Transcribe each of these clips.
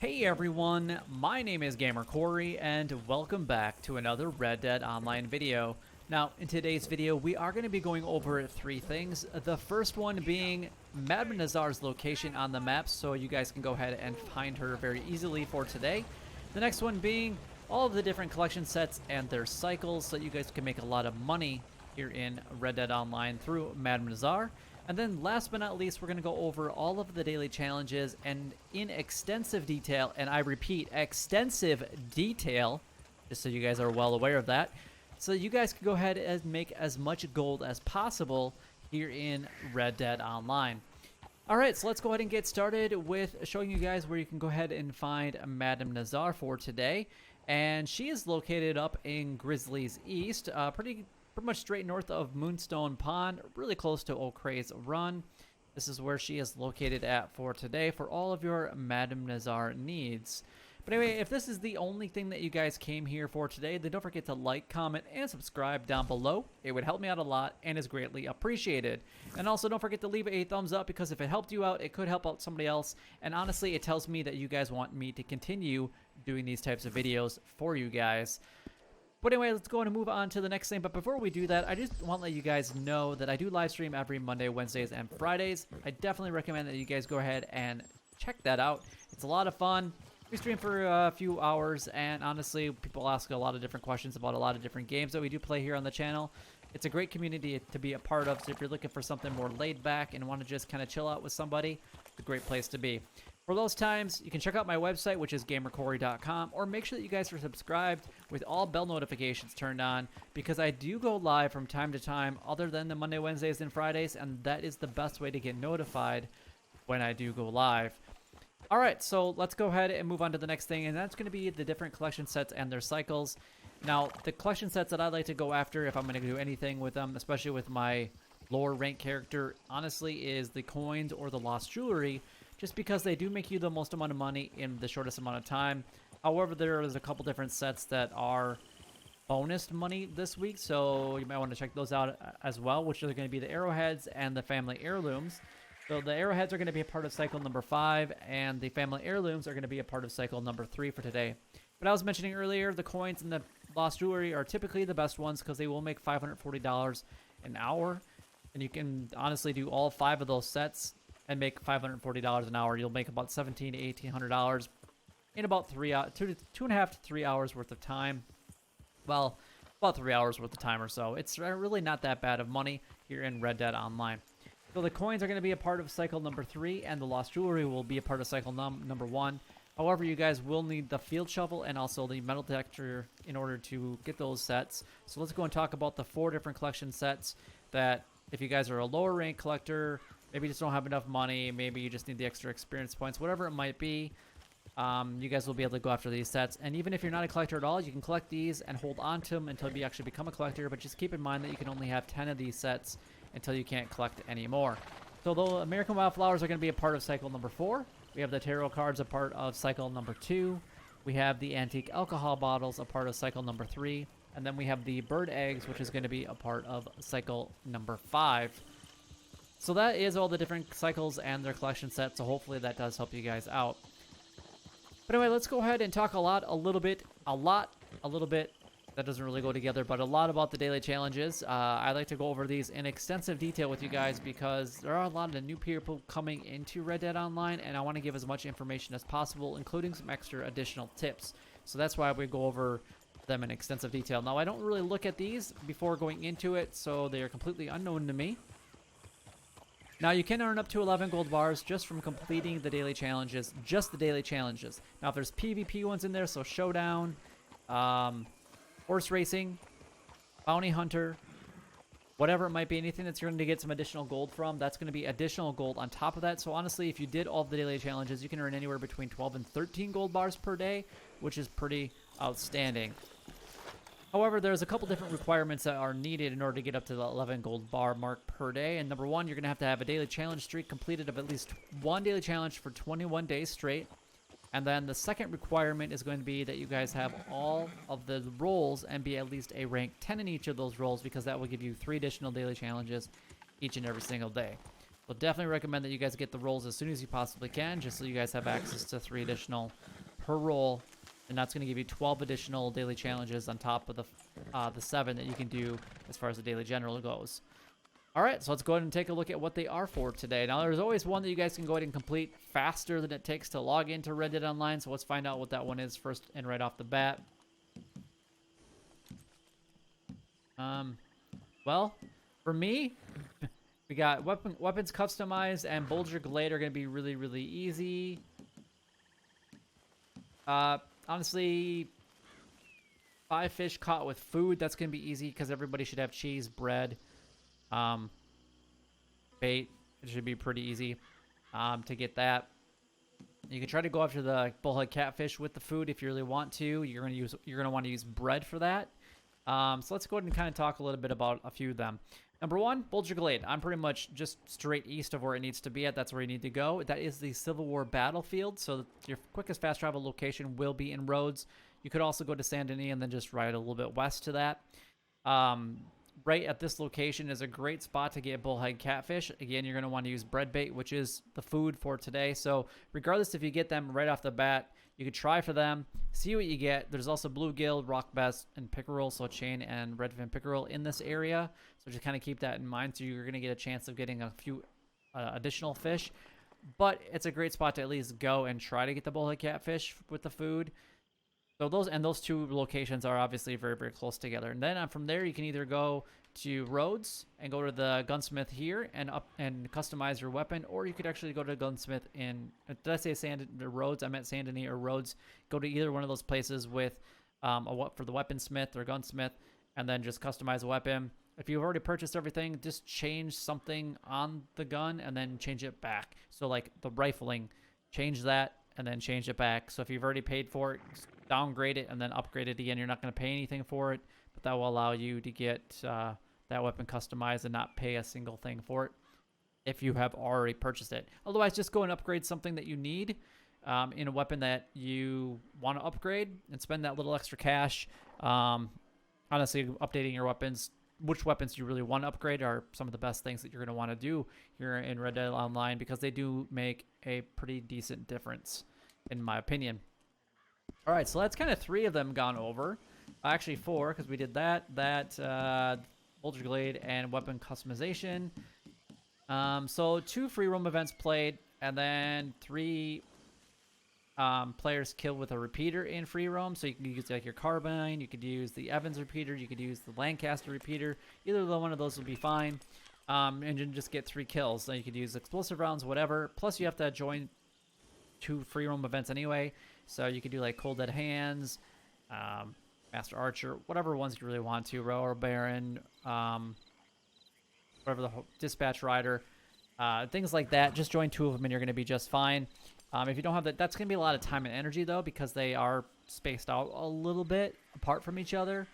Hey everyone, my name is Gamer Corey and welcome back to another Red Dead Online video. Now, in today's video, we are going to be going over three things. The first one being Madam Nazar's location on the map, so you guys can go ahead and find her very easily for today. The next one being all of the different collection sets and their cycles, so you guys can make a lot of money here in Red Dead Online through Madam Nazar. And then last but not least, we're going to go over all of the daily challenges and in extensive detail, and I repeat, extensive detail, just so you guys are well aware of that, so you guys can go ahead and make as much gold as possible here in Red Dead Online. Alright, so let's go ahead and get started with showing you guys where you can go ahead and find Madam Nazar for today. And she is located up in Grizzly's East, pretty much straight north of Moonstone Pond, really close to O'Creagh's Run. This is where she is located at for today for all of your Madam Nazar needs. But anyway, if this is the only thing that you guys came here for today, then don't forget to like, comment, and subscribe down below. It would help me out a lot and is greatly appreciated. And also don't forget to leave a thumbs up, because if it helped you out, it could help out somebody else. And honestly, it tells me that you guys want me to continue doing these types of videos for you guys. But anyway, let's go and move on to the next thing. But before we do that, I just want to let you guys know that I do live stream every Monday, Wednesdays, and Fridays. I definitely recommend that you guys go ahead and check that out. It's a lot of fun. We stream for a few hours, and honestly, people ask a lot of different questions about a lot of different games that we do play here on the channel. It's a great community to be a part of, so if you're looking for something more laid back and want to just kind of chill out with somebody, it's a great place to be. For those times, you can check out my website, which is gamercorey.com, or make sure that you guys are subscribed with all bell notifications turned on, because I do go live from time to time other than the Monday, Wednesdays, and Fridays, and that is the best way to get notified when I do go live. Alright, so let's go ahead and move on to the next thing, and that's going to be the different collection sets and their cycles. Now, the collection sets that I like to go after, if I'm going to do anything with them, especially with my lower rank character, honestly, is the coins or the lost jewelry, just because they do make you the most amount of money in the shortest amount of time. However, there is a couple different sets that are bonus money this week, so you might want to check those out as well, which are going to be the arrowheads and the family heirlooms. So the arrowheads are going to be a part of cycle number 5, and the family heirlooms are going to be a part of cycle number 3 for today. But I was mentioning earlier, the coins and the lost jewelry are typically the best ones, because they will make $540 an hour, and you can honestly do all 5 of those sets and make $540 an hour. You'll make about $1,700 to $1,800 in about 2.5 to 3 hours worth of time. Well, about 3 hours worth of time or so. It's really not that bad of money here in Red Dead Online. So the coins are going to be a part of cycle number 3, and the lost jewelry will be a part of cycle number 1. However, you guys will need the field shovel and also the metal detector in order to get those sets. So let's go and talk about the 4 different collection sets that, if you guys are a lower rank collector, maybe you just don't have enough money, maybe you just need the extra experience points, whatever it might be, you guys will be able to go after these sets. And even if you're not a collector at all, you can collect these and hold on to them until you actually become a collector, but just keep in mind that you can only have 10 of these sets until you can't collect any more. So the American Wildflowers are going to be a part of cycle number 4. We have the tarot cards a part of cycle number 2. We have the antique alcohol bottles a part of cycle number 3. And then we have the bird eggs, which is going to be a part of cycle number 5. So that is all the different cycles and their collection sets, so hopefully that does help you guys out. But anyway, let's go ahead and talk a little bit, that doesn't really go together, but a lot about the daily challenges. I like to go over these in extensive detail with you guys, because there are a lot of new people coming into Red Dead Online, and I want to give as much information as possible, including some extra additional tips. So that's why we go over them in extensive detail. Now, I don't really look at these before going into it, so they are completely unknown to me. Now, you can earn up to 11 gold bars just from completing the daily challenges, just the daily challenges. Now, if there's PvP ones in there, so Showdown, Horse Racing, Bounty Hunter, whatever it might be, anything that's going to get some additional gold from, that's going to be additional gold on top of that. So honestly, if you did all of the daily challenges, you can earn anywhere between 12 and 13 gold bars per day, which is pretty outstanding. However, there's a couple different requirements that are needed in order to get up to the 11 gold bar mark per day. And number 1, you're going to have a daily challenge streak completed of at least 1 daily challenge for 21 days straight. And then the second requirement is going to be that you guys have all of the roles and be at least a rank 10 in each of those roles, because that will give you 3 additional daily challenges each and every single day. So definitely recommend that you guys get the rolls as soon as you possibly can, just so you guys have access to 3 additional per roll. And that's going to give you 12 additional daily challenges on top of the 7 that you can do as far as the daily general goes. All right, so let's go ahead and take a look at what they are for today. Now, there's always one that you guys can go ahead and complete faster than it takes to log into Red Dead Online. So let's find out what that one is first and right off the bat. Well, for me, we got weapons customized and Bulger Glade are going to be really, really easy. Honestly, 5 fish caught with food, that's going to be easy because everybody should have cheese, bread, bait. It should be pretty easy to get that. You can try to go after the bullhead catfish with the food if you really want to. You're going to want to use bread for that. So let's go ahead and kind of talk a little bit about a few of them. Number 1, Bulger Glade. I'm pretty much just straight east of where it needs to be at. That's where you need to go. That is the Civil War battlefield, so your quickest fast travel location will be in Rhodes. You could also go to Saint Denis and then just ride a little bit west to that. Right at this location is a great spot to get bullhead catfish. Again, you're going to want to use bread bait, which is the food for today. So regardless if you get them right off the bat, you could try for them, see what you get. There's also bluegill, rock bass, and pickerel, so chain and redfin pickerel in this area. So just kind of keep that in mind. So you're going to get a chance of getting a few additional fish. But it's a great spot to at least go and try to get the bullhead catfish with the food. So those 2 locations are obviously very, very close together. And then from there, you can either go to Rhodes and go to the gunsmith here and customize your weapon, or you could actually go to the gunsmith in, did I say Rhodes? I meant Saint Denis or Rhodes. Go to either one of those places with for the weaponsmith or gunsmith, and then just customize a weapon. If you've already purchased everything, just change something on the gun and then change it back. So like the rifling, change that and then change it back. So if you've already paid for it, downgrade it and then upgrade it again. You're not going to pay anything for it, but that will allow you to get that weapon customized and not pay a single thing for it if you have already purchased it. Otherwise, just go and upgrade something that you need in a weapon that you want to upgrade and spend that little extra cash. Honestly, updating your weapons, which weapons you really want to upgrade are some of the best things that you're going to want to do here in Red Dead Online, because they do make a pretty decent difference, in my opinion. All right, so that's kind of 3 of them gone over. Actually 4, because we did that, Bulger Glade, and weapon customization. So 2 free roam events played, and then 3 players killed with a repeater in free roam. So you can use like your carbine, you could use the Evans repeater, you could use the Lancaster repeater. Either one of those will be fine. And you just get 3 kills. So you could use explosive rounds, whatever. Plus you have to join 2 free roam events anyway. So you could do like Cold Dead Hands, Master Archer, whatever ones you really want to, Rower Baron, whatever the Dispatch Rider, things like that. Just join 2 of them and you're going to be just fine. If you don't have that, that's going to be a lot of time and energy though, because they are spaced out a little bit apart from each other.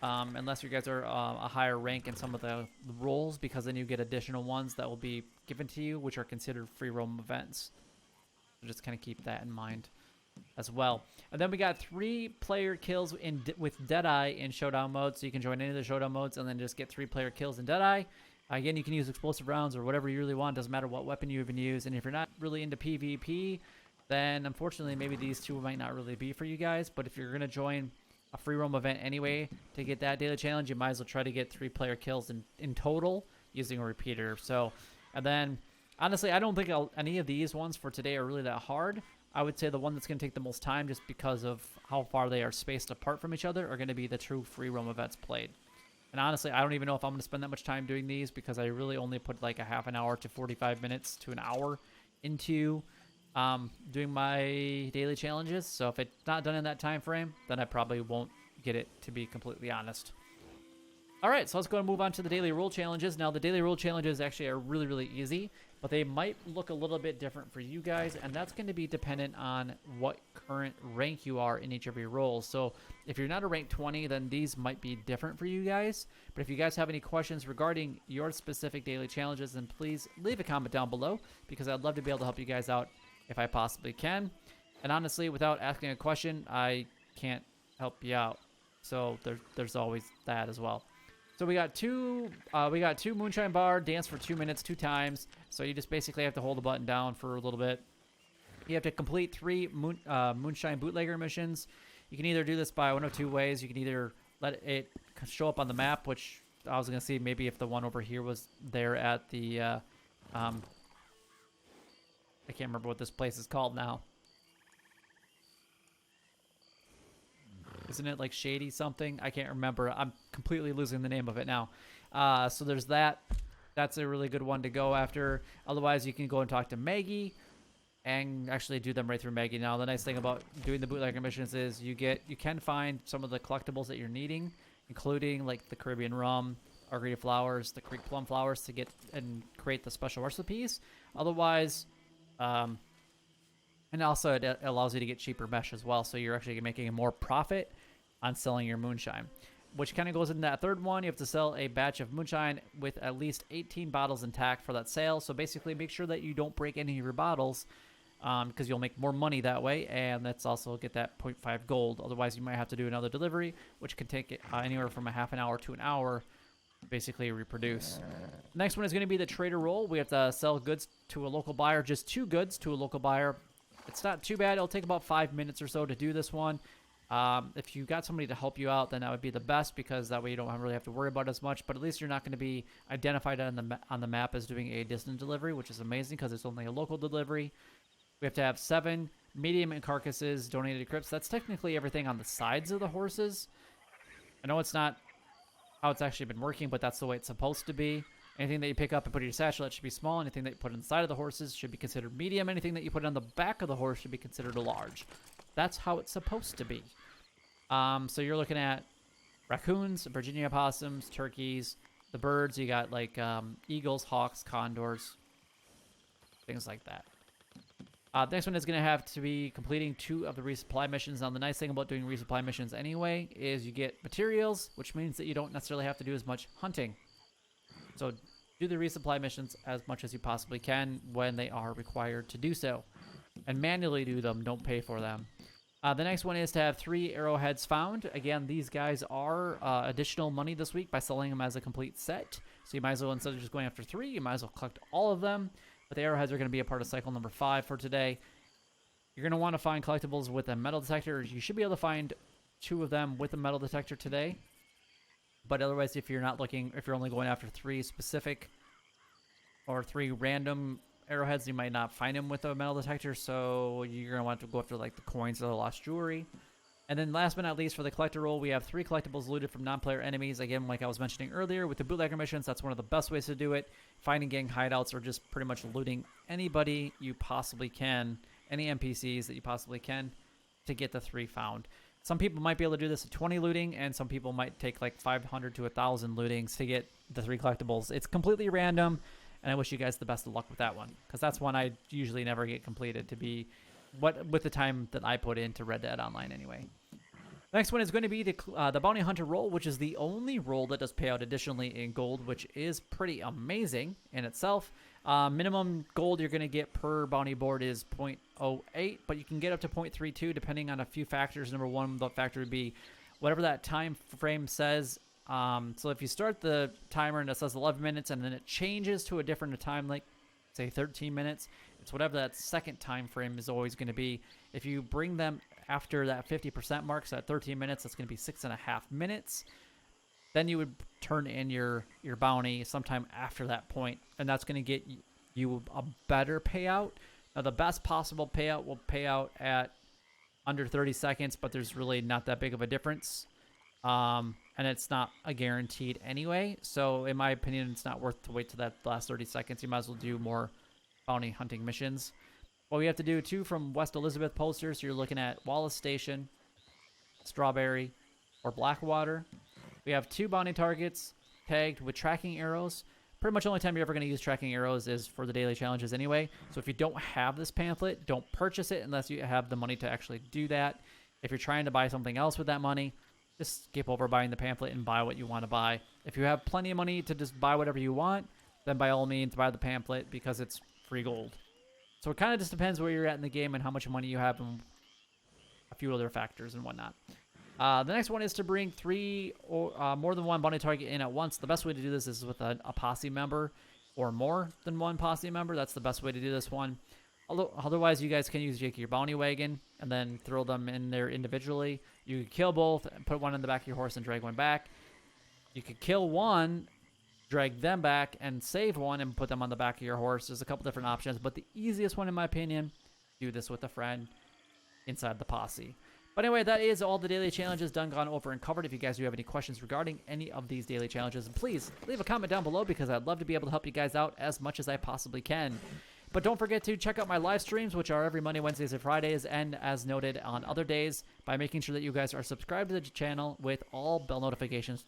Unless you guys are a higher rank in some of the roles, because then you get additional ones that will be given to you, which are considered free roam events. So just kind of keep that in mind as well. And then we got 3 player kills with Deadeye in showdown mode, so you can join any of the showdown modes and then just get 3 player kills in Deadeye. Again, you can use explosive rounds or whatever you really want. Doesn't matter what weapon you even use. And if you're not really into PvP, then unfortunately maybe these 2 might not really be for you guys. But if you're going to join a free roam event anyway to get that daily challenge, you might as well try to get 3 player kills in total using a repeater. So, and then honestly, I don't think any of these ones for today are really that hard. I would say the one that's going to take the most time, just because of how far they are spaced apart from each other, are going to be the true free roam events played. And honestly, I don't even know if I'm going to spend that much time doing these, because I really only put like a half an hour to 45 minutes to an hour into doing my daily challenges. So if it's not done in that time frame, then I probably won't get it, to be completely honest. All right, so let's go and move on to the daily role challenges. Now, the daily role challenges actually are really, really easy, but they might look a little bit different for you guys, and that's going to be dependent on what current rank you are in each of your roles. So if you're not a rank 20, then these might be different for you guys. But if you guys have any questions regarding your specific daily challenges, then please leave a comment down below, because I'd love to be able to help you guys out if I possibly can. And honestly, without asking a question, I can't help you out. So there's always that as well. So we got two moonshine bar, dance for 2 minutes, 2 times. So you just basically have to hold the button down for a little bit. You have to complete 3 moonshine bootlegger missions. You can either do this by one of 2 ways. You can either let it show up on the map, which I was gonna see maybe if the one over here was there at the I can't remember what this place is called now. Isn't it like Shady something? I can't remember. I'm completely losing the name of it now. So there's that. That's a really good one to go after. Otherwise, you can go and talk to Maggie and actually do them right through Maggie. Now, the nice thing about doing the bootlegger missions is you can find some of the collectibles that you're needing, including like the Caribbean rum, Argrelia flowers, the Creek plum flowers to get and create the special recipes. Otherwise, and also it allows you to get cheaper mesh as well, so you're actually making more profit on selling your moonshine, which kind of goes in that third one. You have to sell a batch of moonshine with at least 18 bottles intact for that sale. So basically make sure that you don't break any of your bottles, because you'll make more money that way, and that's also get that 0.5 gold. Otherwise, you might have to do another delivery, which can take anywhere from a half an hour to an hour to basically reproduce. Next one is going to be the trader role. We have to sell goods to a local buyer, just 2 goods to a local buyer. It's not too bad. It'll take about 5 minutes or so to do this one. If you got somebody to help you out, then that would be the best, because that way you don't really have to worry about it as much. But at least you're not going to be identified on the map as doing a distant delivery, which is amazing because it's only a local delivery. We have to have 7 medium and carcasses, donated crypts. That's technically everything on the sides of the horses. I know it's not how it's actually been working, but that's the way it's supposed to be. Anything that you pick up and put in your satchel, that should be small. Anything that you put on the side of the horses should be considered medium. Anything that you put on the back of the horse should be considered a large. That's how it's supposed to be. So you're looking at raccoons, Virginia opossums, turkeys, the birds. You got like eagles, hawks, condors, things like that. The next one is going to have to be completing 2 of the resupply missions. Now, the nice thing about doing resupply missions anyway is you get materials, which means that you don't necessarily have to do as much hunting. So do the resupply missions as much as you possibly can when they are required to do so. And manually do them, don't pay for them. The next one is to have 3 arrowheads found. Again, these guys are additional money this week by selling them as a complete set. So you might as well, instead of just going after 3, you might as well collect all of them. But the arrowheads are going to be a part of cycle number 5 for today. You're going to want to find collectibles with a metal detector. You should be able to find 2 of them with a metal detector today. But otherwise, if you're not looking, if you're only going after 3 specific or 3 random arrowheads, you might not find them with a metal detector. So you're going to want to go after like the coins or the lost jewelry. And then last but not least, for the collector role, we have 3 collectibles looted from non-player enemies. Again, like I was mentioning earlier, with the bootlegger missions, that's one of the best ways to do it. Finding gang hideouts or just pretty much looting anybody you possibly can, any NPCs that you possibly can, to get the 3 found. Some people might be able to do this at 20 looting, and some people might take like 500 to 1,000 lootings to get the 3 collectibles. It's completely random, and I wish you guys the best of luck with that one, because that's one I usually never get completed to be with the time that I put into Red Dead Online anyway. Next one is going to be the Bounty Hunter role, which is the only role that does pay out additionally in gold, which is pretty amazing in itself. Minimum gold you're going to get per bounty board is 0.08, but you can get up to 0.32 depending on a few factors. Number one, the factor would be whatever that time frame says. So if you start the timer and it says 11 minutes and then it changes to a different time, like say 13 minutes, it's whatever that second time frame is always going to be. If you bring them after that 50% mark, so at 13 minutes, that's going to be 6.5 minutes. Then you would turn in your bounty sometime after that point, and that's going to get you a better payout. Now, the best possible payout will pay out at under 30 seconds, but there's really not that big of a difference. And it's not a guaranteed anyway. So in my opinion, it's not worth to wait to that last 30 seconds. You might as well do more bounty hunting missions. Well, we have to do 2 from West Elizabeth posters. So you're looking at Wallace Station, Strawberry, or Blackwater. We have 2 bounty targets tagged with tracking arrows. Pretty much the only time you're ever going to use tracking arrows is for the daily challenges anyway. So if you don't have this pamphlet, don't purchase it unless you have the money to actually do that. If you're trying to buy something else with that money, just skip over buying the pamphlet and buy what you want to buy. If you have plenty of money to just buy whatever you want, then by all means buy the pamphlet because it's free gold. So it kind of just depends where you're at in the game and how much money you have and a few other factors and whatnot. The next one is to bring 3 or more than 1 bounty target in at once. The best way to do this is with a posse member or more than 1 posse member. That's the best way to do this one. Otherwise, you guys can use your bounty wagon and then throw them in there individually. You could kill both, put 1 in the back of your horse and drag 1 back. You could kill 1, drag them back, and save 1 and put them on the back of your horse. There's a couple different options, but the easiest one, in my opinion, do this with a friend inside the posse. But anyway, that is all the daily challenges done, gone over, and covered. If you guys do have any questions regarding any of these daily challenges, please leave a comment down below because I'd love to be able to help you guys out as much as I possibly can. But don't forget to check out my live streams, which are every Monday, Wednesdays, and Fridays, and as noted on other days, by making sure that you guys are subscribed to the channel with all bell notifications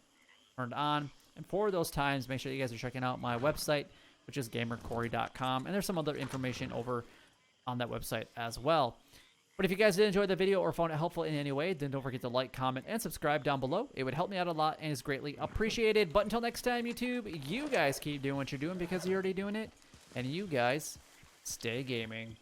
turned on. And for those times, make sure you guys are checking out my website, which is gamercorey.com, and there's some other information over on that website as well. But if you guys did enjoy the video or found it helpful in any way, then don't forget to like, comment, and subscribe down below. It would help me out a lot and is greatly appreciated. But until next time, YouTube, you guys keep doing what you're doing because you're already doing it. And you guys, stay gaming.